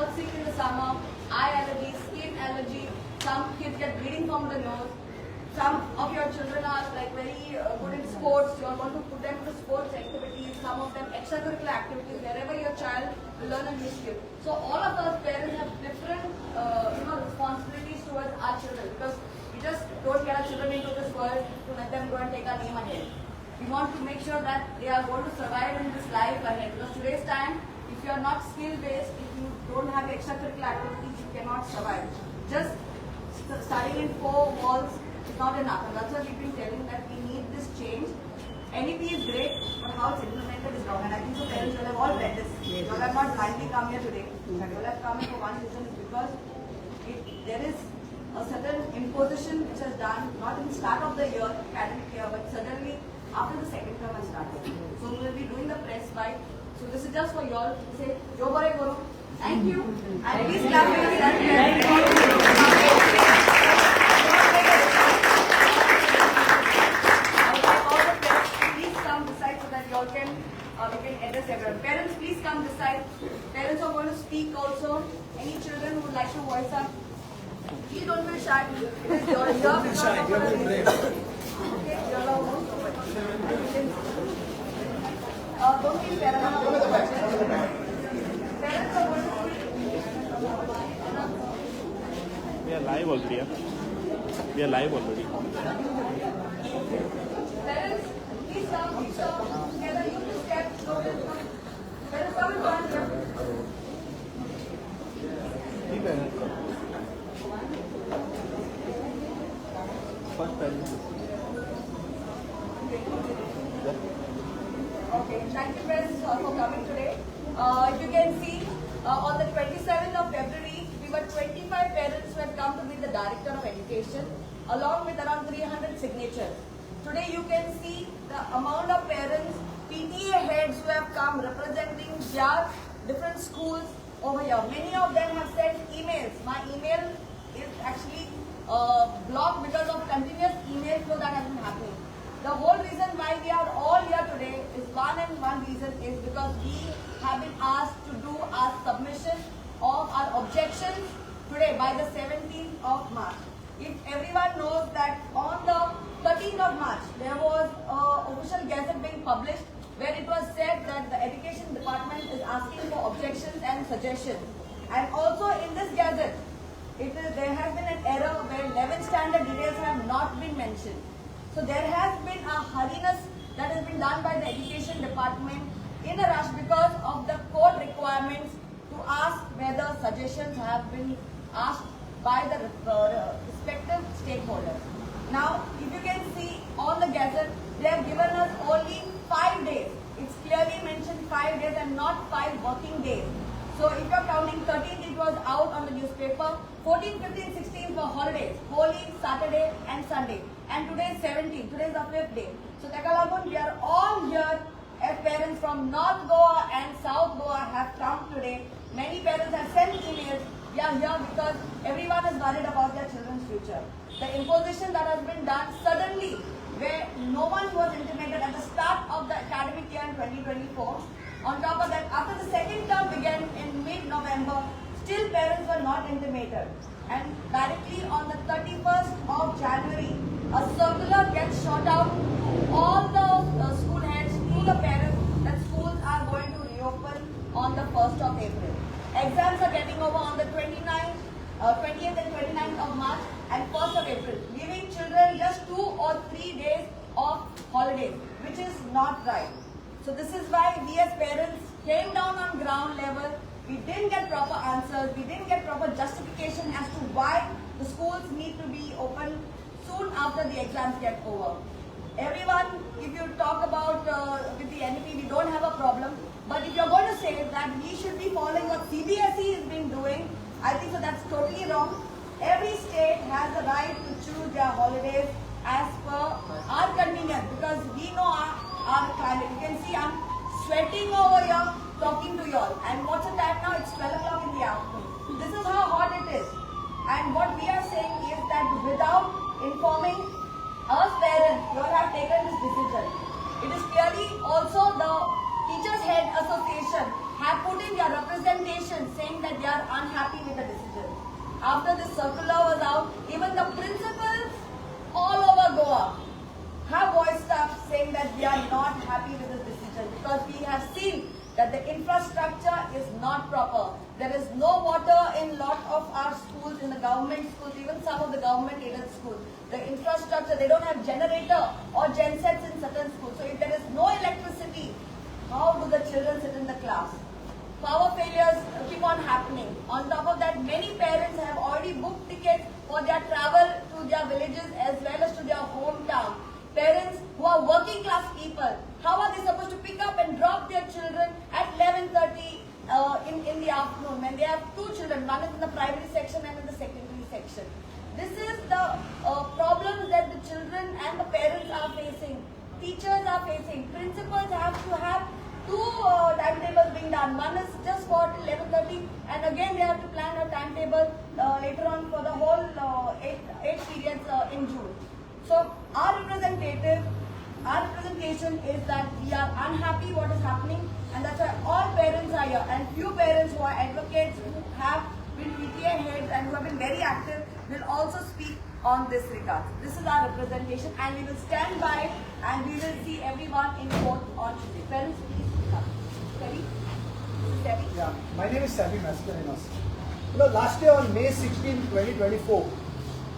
fall sick in the summer, eye allergy, skin allergy, some kids get bleeding from the nose. Some of your children are like very good in sports, you are going to put them to sports activities, some of them extracurricular activities, wherever your child will learn a new skill. So all of us parents have different responsibilities towards our children, because we just don't get our children into this world to let them go and take our name ahead. We want to make sure that they are going to survive in this life ahead, because today's time, if you are not skill based, if you don't have extracurricular activities, you cannot survive. Just studying in four walls is not enough, and that's why we've been telling that we need this change. NEP is great, but how it's implemented is wrong, and I think so parents will have all read this. You all have not blindly come here today. You all have come here for one reason, is because there is a certain imposition which has done, not in the start of the year, academic year, but suddenly after the second term has started. So we will be doing the press bite. So this is just for you all to say, Jo Bore Guru. Thank you. And please clap for yourself. We can address everyone. Parents, please come this side. Parents are going to speak also. Any children who would like to voice up, please don't be shy. It is your job. Okay, don't feel paranoid. Parents are going to speak. We are live already. We are live already. Parents, please come. Together, you two steps. Parents, come and join here. Okay, thank you parents for coming today. If you can see, on the 27th of February, we were 25 parents who had come to meet the Director of Education, along with around 300 signatures. Today you can see the amount of parents, PTA heads who have come representing their different schools over here. Many of them have sent emails. My email is actually blocked because of continuous email flow that has been happening. The whole reason why we are all here today is one reason is because we have been asked to do our submission of our objections today by the 17th of March. If everyone knows that on the 13th of March, there was an official gazette being published where it was said that the Education Department is asking for objections and suggestions. And also in this gazette, there has been an error where 11th standard details have not been mentioned. So there has been a hurriness that has been done by the Education Department in a rush because of the code requirements to ask whether suggestions have been asked by the respective stakeholders. Now, if you can see on the gazette, they have given us only 5 days. It's clearly mentioned 5 days and not 5 working days. So if you're counting 13th, it was out on the newspaper. 14th, 15th, 16th were holidays. Holy, Saturday and Sunday. And today is 17th. Today is the 5th day. So Takalagun, we are all here as parents from North Goa and South Goa have come today. Many parents have sent emails. We are here because everyone is worried about their children's future. The imposition that has been done suddenly, where no one was intimated at the start of the academic year in 2024. On top of that, after the second term began in mid-November, still parents were not intimated. And directly on the 31st of January, a circular gets shot out to all the school heads, to the parents, that schools are going to reopen on the 1st of April. Exams are getting over on the 20th and 29th of March and 1st of April, giving children just 2 or 3 days of holidays, which is not right. So this is why we as parents came down on ground level. We didn't get proper answers. We didn't get proper justification as to why the schools need to be open soon after the exams get over. Everyone, if you talk about with the NEP, we don't have a problem. But if you're going to say that we should be following what CBSE has been doing, I think so that's totally wrong. Every state has the right to choose their holidays as per our convenience, because we know our climate. You can see I'm sweating over here talking to you all. And what's the time now? It's 12 o'clock in the afternoon. This is how hot it is. And what we are saying is that without informing us parents, you all have taken this decision. It is clearly also the Teachers Head Association have put in their representation saying that they are are unhappy with the decision. After this circular was out, even the principals all over Goa have voiced up saying that we are not happy with this decision because we have seen that the infrastructure is not proper. There is no water in lot of our schools, in the government schools, even some of the government aided schools. The infrastructure, they don't have generator or gensets in certain schools. So if there is no electricity, how do the children sit in the class? Power failures keep on happening. On top of that, many parents have already booked tickets for their travel to their villages as well as to their hometown. Parents who are working class people, how are they supposed to pick up and drop their children at 11:30 in the afternoon when they have two children, one is in the primary section and in the secondary section? This is the problems that the children and the parents are facing, teachers are facing, principals have to have two timetables being done. One is just for 11:30 and again they have to plan a timetable later on for the whole 8 periods in June. So our representation is that we are unhappy what is happening and that's why all parents are here and few parents who are advocates who have been PTA heads and who have been very active will also speak on this regard. This is our representation and we will stand by and we will see everyone in court on Tuesday. Parents, please come. Terry? Terry? Yeah, my name is Sabi Mascarenas. Last year on May 16, 2024,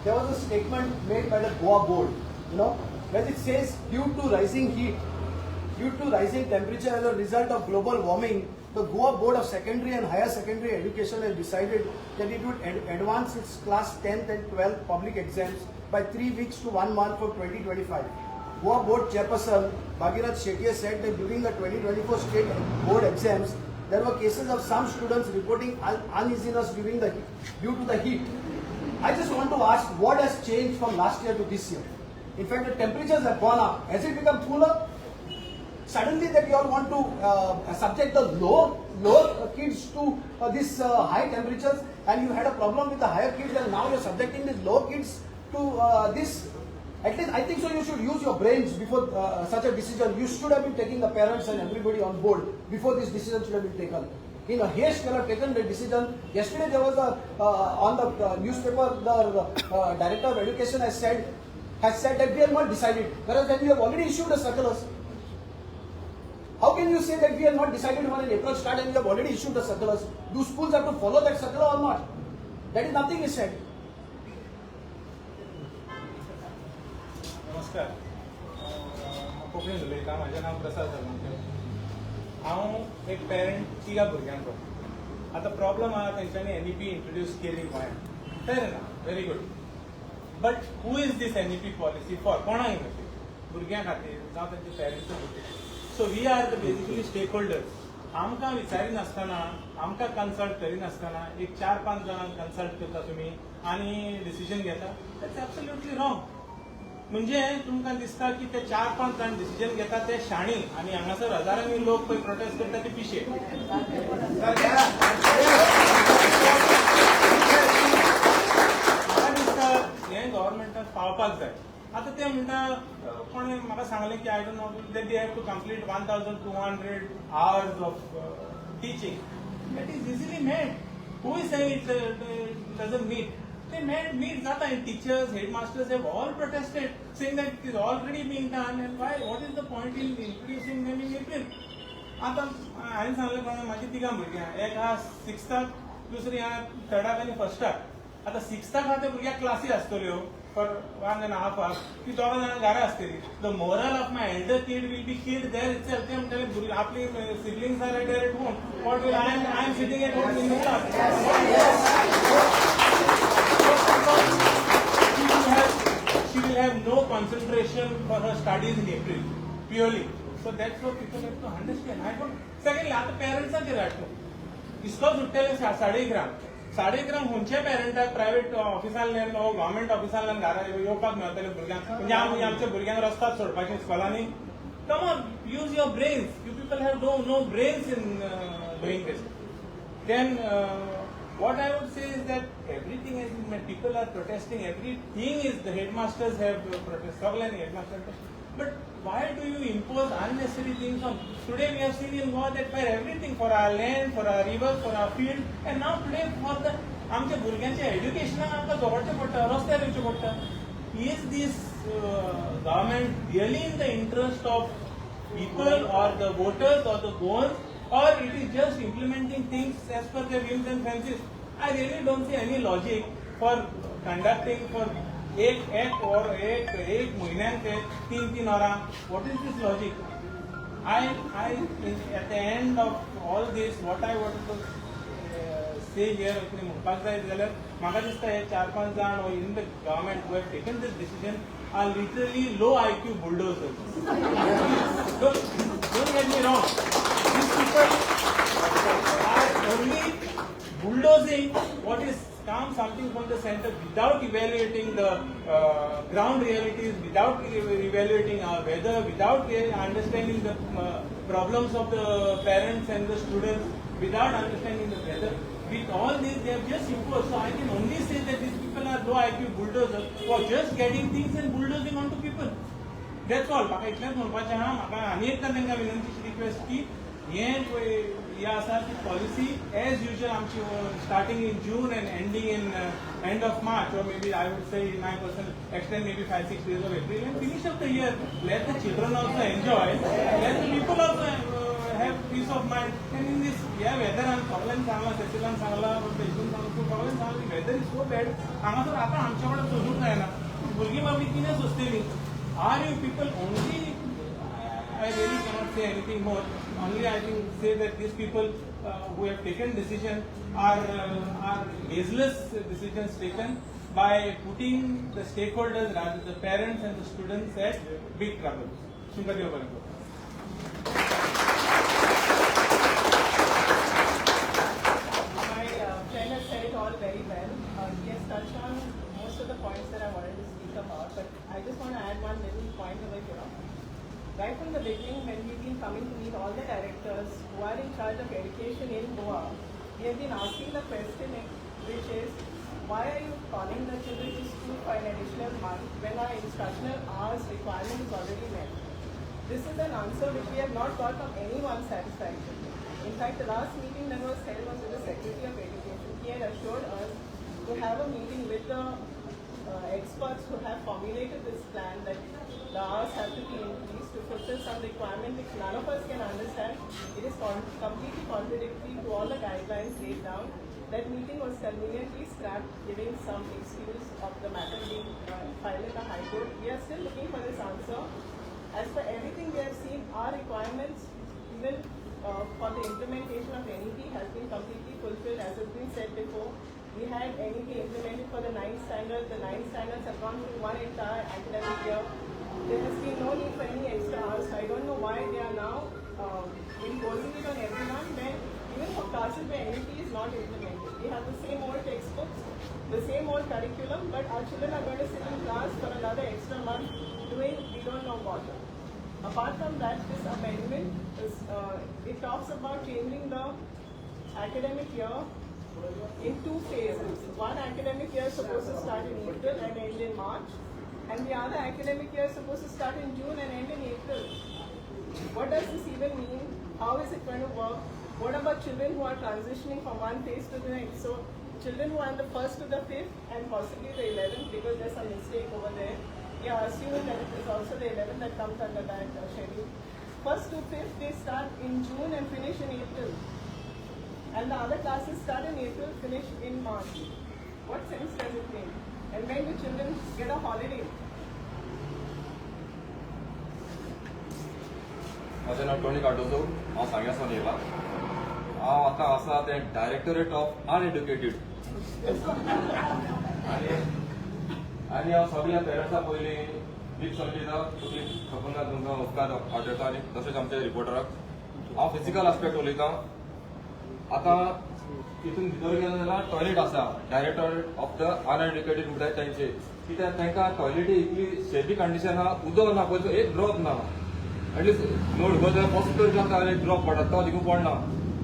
there was a statement made by the Goa board, where it says due to rising heat, due to rising temperature as a result of global warming, the Goa Board of Secondary and Higher Secondary Education has decided that it would advance its class 10th and 12th public exams by 3 weeks to 1 month for 2025. Goa Board Chairperson Bhagirath Shetye said that during the 2024 state board exams, there were cases of some students reporting uneasiness due to the heat. I just want to ask, what has changed from last year to this year? In fact, the temperatures have gone up. Has it become cooler? Suddenly that you all want to subject the lower kids to these high temperatures, and you had a problem with the higher kids and now you're subjecting these lower kids to this. At least I think so you should use your brains before such a decision. You should have been taking the parents and everybody on board before this decision should have been taken. In a haste, you have taken the decision. Yesterday there was on the newspaper, the Director of Education has said that we have not decided, whereas then we have already issued the circulars. How can you say that we have not decided when an April start and we have already issued the circulars? Do schools have to follow that circular or not? That is nothing is said. नमस्कार, कोंकणीन उलयतां. म्हजें नांव प्रसाद साळुंके. हांव एक parent 3 भुरग्यांचो. आतां problem आहा तेंच्यांनी NEP इंट्रोड्यूस केली गोंयांत. फेर ना, very good. But who is this NEP policy for? कोणाक खातीर? भुरग्यां खातीर जावं तेंच्या पेरंट्सां खातीर. So we are the basically stakeholders. आमकां विचारिनासतना, आमकां कन्सल्ट करिनासतना एक 4-5 जाणांक कन्सल्ट करता तुमी आनी डिसिजन घेता. That's absolutely wrong. म्हणजे तुमकां दिसता की ते 4-5 जाण डिसिजन घेता ते शाणी आनी हांगासर हजारांनी लोक पळय प्रोटेस्ट करता ते पिशे. म्हाका दिसता हें गव्हर्मेंटाक पावपाक जाय. आतां ते म्हणटा, कोणें म्हाका सांगलें की I don't know that they have to complete 1200 hours of teaching. That is easily made. Who is saying it doesn't meet? They meet Zata and teachers, headmasters have all protested, saying that it is already being done and why? What is the point in introducing them in April? आता हांवें सांगलें कोणाक म्हाजी 3 भुरग्यां, एक आहा 6th, दुसरी आहा 3rd आनी 1st. आतां 6th आहा त्या भुरग्याक क्लासी आसतल्यो for 1.5 hours. ती 2 जाणां घरा आसतली. The moral of my elder kid will be killed there itself. ते म्हणटाले आपली siblings are there at home. What will I am sitting at home in the class. She will have no concentration for her studies in April, purely. So that's what people have to understand. I don't. Secondly, आता parents are किराटो. इसको सुट्टेले 11:30 हुंचे पेरंटाक private ऑफिसांतल्यान वा government ऑफिसांतल्यान घरा येवपाक मेळटले भुरग्यांक. म्हणजे आमी आमच्या भुरग्यांक रस्त्यार सोडपाचें स्कूलांनी. Come on, use your brains. You people have no brains in doing this. Then. What I would say is that everything is, people are protesting, everything is, the headmasters have protested, headmasters. But why do you impose unnecessary things on? Today we have seen in Goa that for everything, for our land, for our rivers, for our field, and now today for the आमच्या भुरग्यांच्या एज्युकेशनाक आमकां दवरचें पडटा, रस्त्यार येवचें पडटा. Is this government really in the interest of people or the voters or the Goans, or it is just implementing things as per their whims and fancies? I really don't see any logic for conducting for एक महीन्यान ते 3 hours. What is this logic? At the end of all this, what I want to say here, म्हणपाक जाय जाल्यार म्हाका दिसता हे 4-5 जाण in the government who have taken this decision are literally low IQ bulldozers. Don't get me wrong. These people are only bulldozing what is something from the center without evaluating the ground realities, without evaluating our weather, without understanding the problems of the parents and the students, without understanding the weather. With all this, they have just imposed. So I can only say that these people are low IQ bulldozers who are just getting things and bulldozing onto people. That's all. म्हाका इतलेंच म्हणपाचें आहा. म्हाका आनी एकदा तांकां विनंतीची request की हे आसा ती पॉलिसी एज युजल आमची starting in June and ending in end of March, or maybe I would say in my personal extend maybe 5-6 days of April and finish up the year. Let the children also enjoy. Let the people also have peace of mind. And in this weather and problem सांगला, सेसिलान सांगला, पेशून सांगला, problem सांगला, weather is so bad. हांगासर आतां आमच्या कडेन सोदूंक जायना. भुरगीं बाबडी कितें सोंसतलीं? Are you people only? I really cannot say anything more. Only I think say that these people who have taken decision are baseless decisions taken by putting the stakeholders, rather the parents and the students, at big trouble. Shunkadev Baranko. My friend has said it all very well. He has touched on most of the points that I wanted to speak about, but I just want to add one little point over here. Right from the beginning, when we've been coming to meet all the directors who are in charge of education in Goa, we have been asking the question, which is, why are you calling the children to school for an additional month when our instructional hours requirement is already met? This is an answer which we have not got from anyone's satisfaction. In fact, the last meeting that was held was with the Secretary of Education. He had assured us to have a meeting with the experts who have formulated this plan that the hours have to be increased to fulfill some requirement which none of us can understand. It is completely contradictory to all the guidelines laid down. That meeting was conveniently scrapped, giving some excuse of the matter being filed in the High Court. We are still looking for this answer. As for everything we have seen, our requirements, even for the implementation of NEP, has been completely fulfilled. As has been said before, we had NEP implemented for the 9th standard. The 9th standards have gone through one entire academic year. There has been no need for any extra hours. I don't know why they are now imposing it on everyone when even for classes where NEP is not implemented. We have the same old textbooks, the same old curriculum, but our children are going to sit in class for another extra month doing we don't know what. Apart from that, this amendment is, it talks about changing the academic year in 2 phases. One academic year is supposed to start in April and end in March, and the other academic year is supposed to start in June and end in April. What does this even mean? How is it going to work? What about children who are transitioning from one phase to the next? So children who are in the 1st to the 5th and possibly the 11th, because there's some mistake over there. We are assuming that it is also the 11th that comes under that schedule. 1st to 5th, they start in June and finish in April. And the other classes start in April, finish in March. What sense does it make? And when do children get a holiday? माझें नांव Tony Cardozo. हांव सांग्यासान येयला. हांव आतां आसा ते directorate of अनएड्युकेटेड आनी हांव सगळ्या पेरंट्सां पयलीं बीग सॉलिडा तुमी खबर ना तुमकां उपकार आठवता आनी तशेंच आमच्या रिपोर्टराक हांव फिजिकल आस्पेक्ट उलयतां. आतां तितून भितर गेलो जाल्यार टॉयलेट आसा डायरेक्टोरेट ऑफ द अनएड्युकेटेड म्हणटात तेंचे. कित्याक तांकां टॉयलेटी इतली शेबी कंडिशन आहा, उदक ना पयलीं एक ड्रॉप ना. एटलीस्ट नोट गो जाल्यार हॉस्पिटल एक ड्रॉप पडटा तो देखून पडना.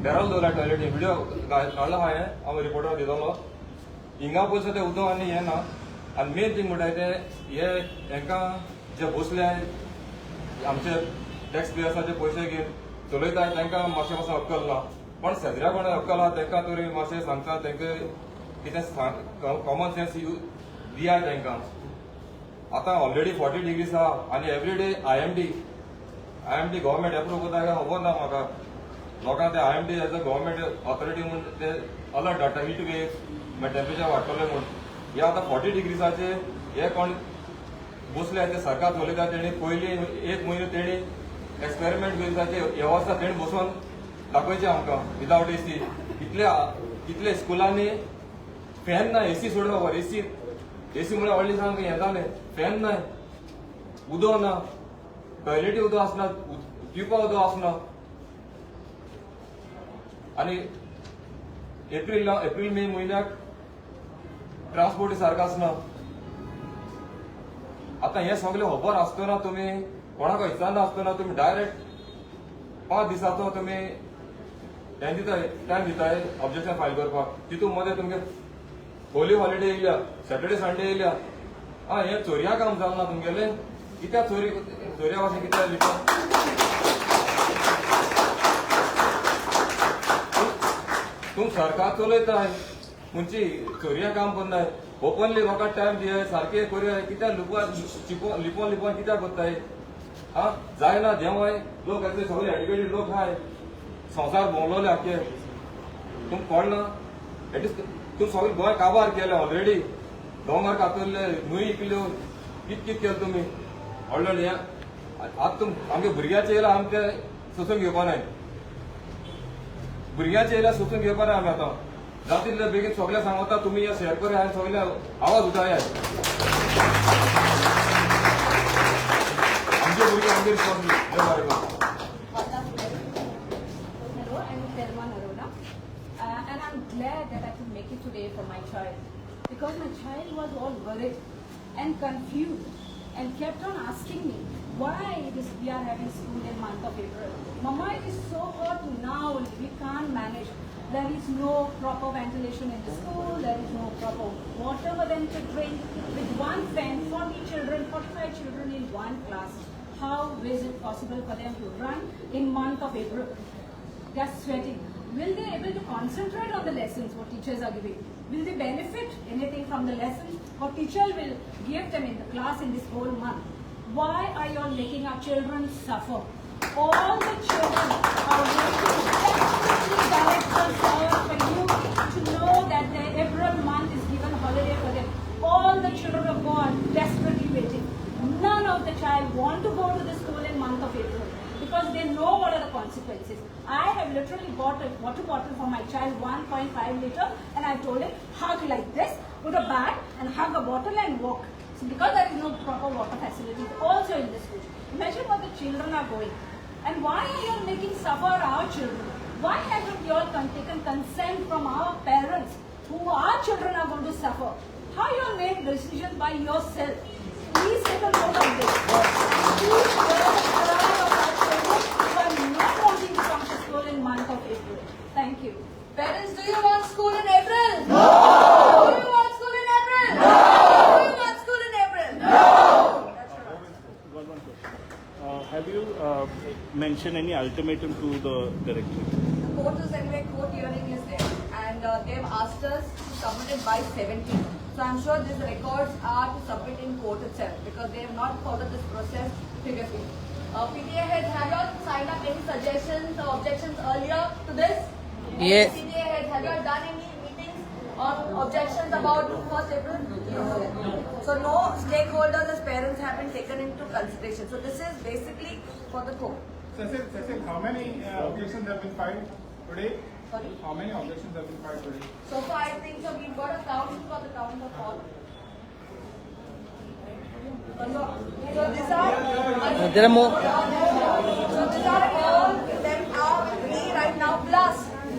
बेराल दवरला टॉयलेटी व्हिडिओ काडला हांवें हांव रिपोर्टर दिलोलो. हिंगा पयसो तें उदक आनी हें ना. आनी मेन थींग म्हणटात ते हे हांकां जे बसले आमचे टॅक्स पेयर्साचे पयशे घेवन चलयताय तांकां मातशें मातसो अक्कल ना पण शेजऱ्या कोणा अक्कल आहा तांकां तरी मातशें सांगता तांकां कितें कॉमन सेन्स दियाय तांकां आतां ऑलरेडी 40 डिग्रीज आहा आनी एवरीडे IMD गव्हर्मेंट एप्रूव करता काय खबर ना म्हाका लोकांक ते IMD as a government authority म्हूण ते अलर्ट धाडटा हीट वेव्स मागीर टेम्परेचर वाडटलें म्हूण हे आतां 40 डिग्रीजाचे हे कोण बसले ते सरकार चलयता तेणी पयलीं 1 म्हयनो तेणी एक्सपेरिमेंट करपाचे वेवस्था तेणी बसोवन दाखोवचें आमकां विदावट AC कितले स्कुलांनी फॅन ना AC सोडून खबर AC म्हळ्यार व्हडली सांग हें जालें फॅन ना उदक ना टॉयलेटी उदक आसना पिवपा उदक आसना आनी एप्रील मे म्हयन्याक ट्रान्सपोर्ट सारको आसना आतां हें सगळें खबर आसतना तुमी कोणाक विचारना आसतना तुमी डायरेक्ट 5 दिसाचो तुमी हें दिताय टायम दिताय ऑब्जेक्शन फायल करपाक तितून मदें तुमगे होली हॉलिडे येयल्या सॅटर्डे संडे येयल्या हें चोरया काम जालना तुमगेलें कित्याक चोरया भाशेन कित्याक लिपा तुम सरकार चलयताय खंयची चोरया काम करनाय ओपनली लोकांक टायम दियाय सारकें करूया कित्याक लिपोन कित्याक करताय जायना देवाय लोक येते सगळे एडुकेटेड लोक हाय संवसार भोंवलोले आख्खे तुमकां कळना एटलिस्ट तुम सगळे गोंय काबार केले ऑलरेडी दोंगर कातरले न्हंय इकल्यो कित केलें तुमी व्हडले हें आतां तुम आमगे भुरग्याचे येयला आमचे सोसून घेवपा नाय भुरग्याचे येयल्या सोसून घेवपा नाय आमी आतां जाता तितले बेगीन सगळे सांगता तुमी हे शेअर करूया आनी सगळे आवाज उठायाय आमचे भुरगे आमगे responsibility Hello, I'm Thelma Narona, and I'm glad that I could make it today for my child, because my child was all worried and confused and kept on asking me why we are having school in month of April. Mama, it is so hot now, we can't manage. There is no proper ventilation in the school, there is no proper water for them to drink. With one fan, 40 children, 45 children in one class. How is it possible for them to run in month of April? They are sweating. Will they able to concentrate on the lessons what teachers are giving? Will they benefit anything from the lessons what teacher will give them in the class in this whole month? Why are you all making our children suffer? All the children are waiting desperately directions for you to know that the April month is given holiday for them. All the children of God desperately waiting. None of the child want to go to the school in month of April because they know what are the consequences. I have literally bought a water bottle for my child, 1.5 liter, and I told him, hug like this, put a bag and hug a bottle and walk. So because there is no proper water facilities also in the school. Imagine what the children are going. And why are you all making suffer our children? Why haven't you all taken consent from our parents who our children are going to suffer? How you all made decisions by yourself? Please take a note of this. Please hear the cry of our children who are not wanting to come to school in month of April. Thank you. Parents, do you want school in April? No! Do you want school in April? No! Do you want school in April? No! One question. Have you mentioned any ultimatum to the directorate? The court is anyway, court hearing is there, and they've asked us to submit it by 17th. So I'm sure these records are to submit in court itself because they have not followed this process previously. PTA heads, have you all signed up any suggestions or objections earlier to this? Yes. PTA heads, have you all done any meetings or objections about 1st April? So no stakeholders as parents have been taken into consideration. So this is basically for the court. Cecil, how many objections have been filed today? Sorry? How many objections have been filed today? So far I think so we've got a count for the count of all. So these are There are more. So these are all them are with me right now. Plus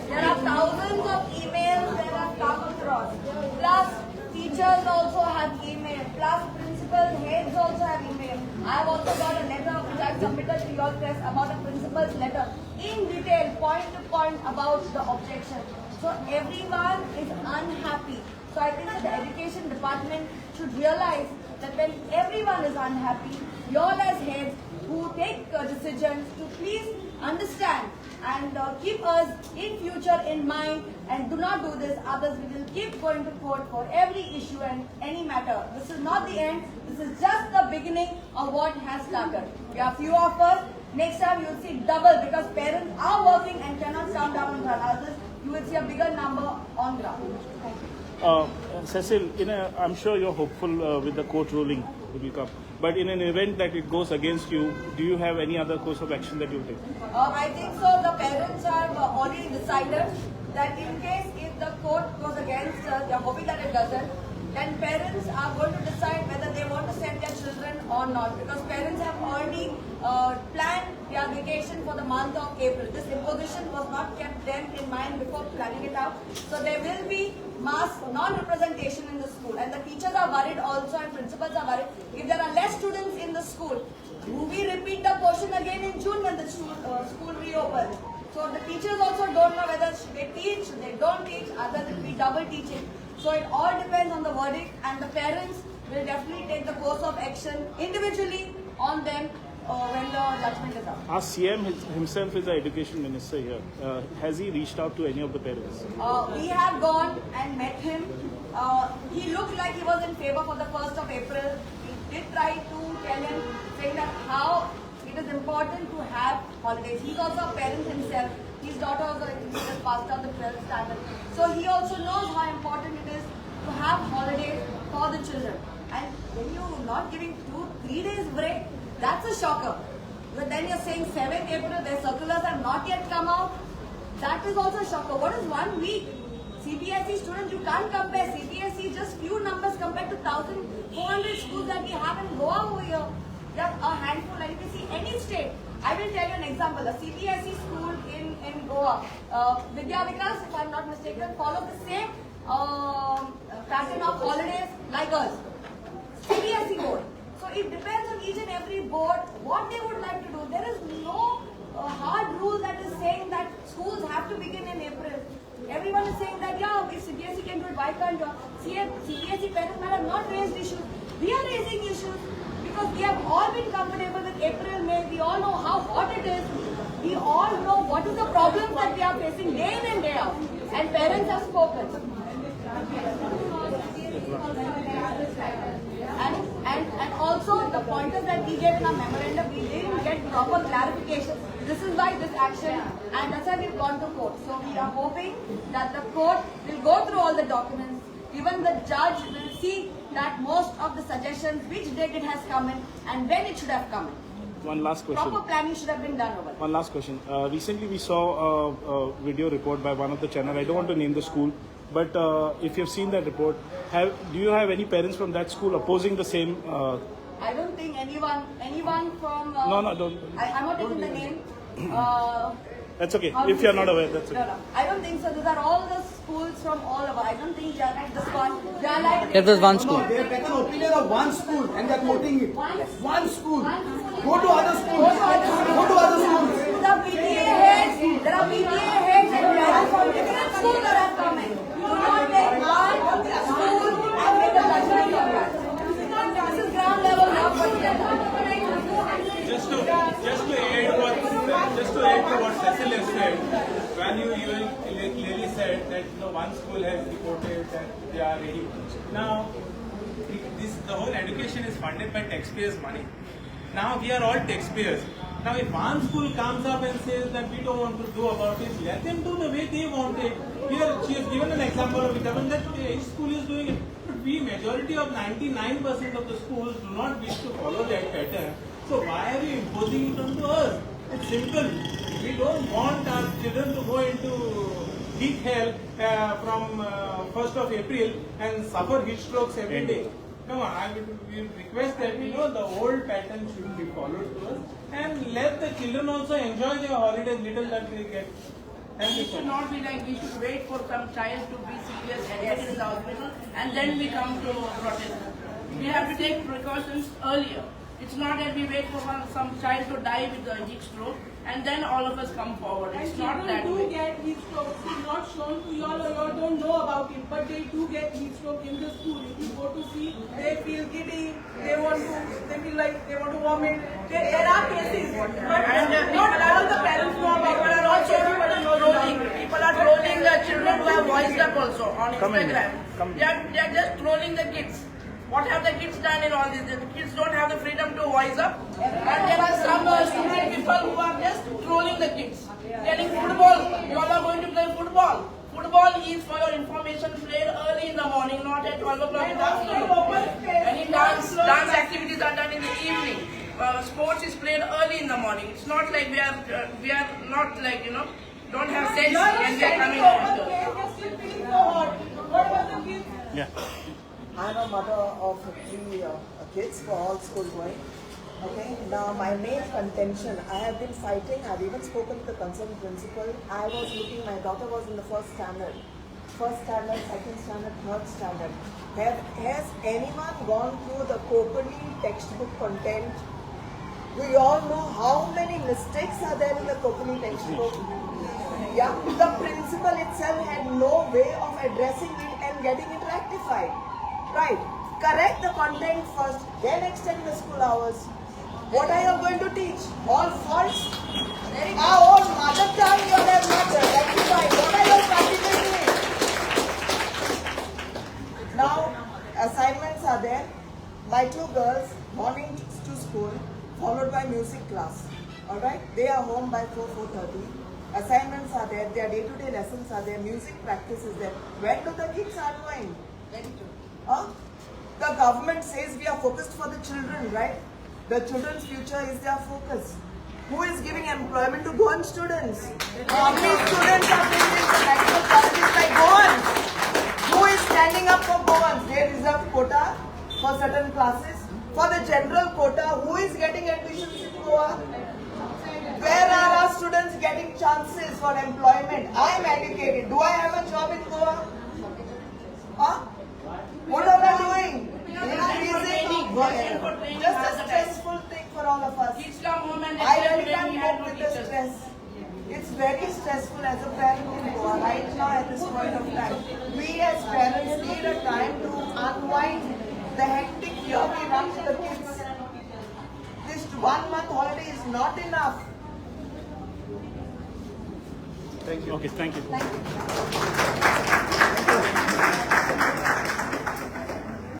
there are thousands of emails that have come across. Plus teachers also have email. Plus principal heads also have email. I have also got a letter which I submitted to your press about a principal's letter in detail, point to point about the objection. So everyone is unhappy. So I think that the education department should realize that when everyone is unhappy, you all as heads who take decisions to please understand and keep us in future in mind and do not do this. Others, we will keep going to court for every issue and any matter. This is not the end. This is just the beginning of what has started. We are few of us. Next time you will see double because parents are working and cannot calm down on others. You will see a bigger number on ground. Thank you. Cecil, I'm sure you're hopeful with the court ruling will come. But in an event that it goes against you, do you have any other course of action that you'll take? I think so. The parents have already decided that in case if the court goes against us, they are hoping that it doesn't, then parents are going to decide whether they want to send their children or not. Because parents have already planned their vacation for the month of April. This imposition was not kept them in mind before planning it out. So there will be mass non-representation in the school. And the teachers are worried also and principals are worried. If there are less students in the school, do we repeat the portion again in June when the school reopens? So the teachers also don't know whether they teach, they don't teach, others will be double teaching. So it all depends on the verdict and the parents will definitely take the course of action individually on them when the judgment is out. Our CM himself is the education minister here. Has he reached out to any of the parents? We have gone and met him. He looked like he was in favor for the 1st of April. We did try to tell him, saying that how it is important to have holidays. He's also a parent himself. His daughter also just passed out the 12th standard. So he also knows how important it is to have holidays for the children. And when you're not giving 2-3 days break, that's a shocker. But then you're saying 7th April, their circulars have not yet come out. That is also a shocker. What is 1 week? CBSE students, you can't compare. CBSE just few numbers compared to 1,400 schools that we have in Goa over here. There are a handful, and if you see any state, I will tell you an example. A CBSE school in Goa, Vidya Vikas, if I'm not mistaken, follow the same pattern of holidays like us. CBSE board. So it depends on each and every board what they would like to do. There is no hard rule that is saying that schools have to begin in April. Everyone is saying that, yeah, if CBSE can do it, why can't you? CBSE parents might have not raised issues. We are raising issues because we have all been comfortable with April, May. We all know how hot it is. We all know what is the problems that we are facing day in and day out. And parents have spoken. And also the pointers that we gave in our memorandum, we didn't get proper clarification. This is why this action, and that's why we've gone to court. So we are hoping that the court will go through all the documents. Even the judge will see that most of the suggestions, which date it has come in and when it should have come in. One last question. Proper planning should have been done over there. One last question. Recently we saw a video report by one of the channel. I don't want to name the school, but if you've seen that report, do you have any parents from that school opposing the same? I don't think anyone from... No, don't. I'm not taking the name. That's okay. If you're not aware, that's okay. No. I don't think so. These are all the schools from all over. I don't think they are like this one. They are like... It was one school. No, they have taken opinion of one school and they are quoting it. One school. Go to other schools. Go to other schools. The PTA heads, there are PTA heads and parents from different schools that are coming. Do not take one school and make a judgment of that. This is ground level now. Just to add to what Cecil has said, when you clearly said that one school has reported that they are ready. Now, the whole education is funded by taxpayers' money. Now we are all taxpayers. Now if one school comes up and says that we don't want to do about it, let them do the way they want it. Here she has given an example of it, that each school is doing it. But we, majority of 99% of the schools do not wish to follow that pattern. So why are you imposing it onto us? It's simple. We don't want our children to go into heat hell from 1st of April and suffer heat strokes every day. No, I would request that the old pattern should be followed to us and let the children also enjoy their holidays little that they get. Thank you It so should much. not be like we should wait for some child to be serious and in the hospital and then we come to protest. We have to take precautions earlier. It's not that we wait for some child to die with a heat stroke and then all of us come forward. It's not that way. Children do get heat strokes. It's not shown to you all or you all don't know about talking, but they do get heat stroke in the school. If you go to see, they feel giddy, they feel like they want to vomit. There are cases, but not all the parents know about it. People are trolling the children who have voiced up also on Instagram. They are just trolling the kids. What have the kids done in all this? The kids don't have the freedom to voice up. And there are some stupid people who are just trolling the kids. Telling football, you all are going to play football. Football is, for your information, played early in the morning, not at 12 o'clock in the afternoon. Any dance activities are done in the evening. Sports is played early in the morning. It's not like we are not like, don't have sense when we are coming after. Yeah. I'm a mother of 3 kids for all school going. Okay. Now my main contention, I have been fighting. I've even spoken to the concerned principal. I was looking. My daughter was in the first standard, second standard, third standard. Has anyone gone through the Kopali textbook content? Do you all know how many mistakes are there in the Kopali textbook? Yeah, the principal itself had no way of addressing it and getting it rectified. Right. Correct the content first, then extend the school hours. What are you going to teach? All false? All mother tongue you have not rectified. What are you practically doing? Now, assignments are there. My 2 girls, morning to school, followed by music class. Alright? They are home by 4:30. Assignments are there. Their day-to-day lessons are there. Music practice is there. Where do the kids are going? The government says we are focused for the children, right? The children's future is their focus. Who is giving employment to Goan students? How many students are being in the medical colleges like Goans? Who is standing up for Goans? They reserve quota for certain classes. For the general quota, who is getting admissions in Goa? Where are our students getting chances for employment? I am educated. Do I have a job in Goa? What am I doing? Just a stressful thing for all of us. I really can't cope with the stress. It's very stressful as a parent in Goa right now at this point of time. We as parents need a time to unwind the hectic year we run with the kids. This 1 month holiday is not enough. Thank you. Okay, thank you. Thank you.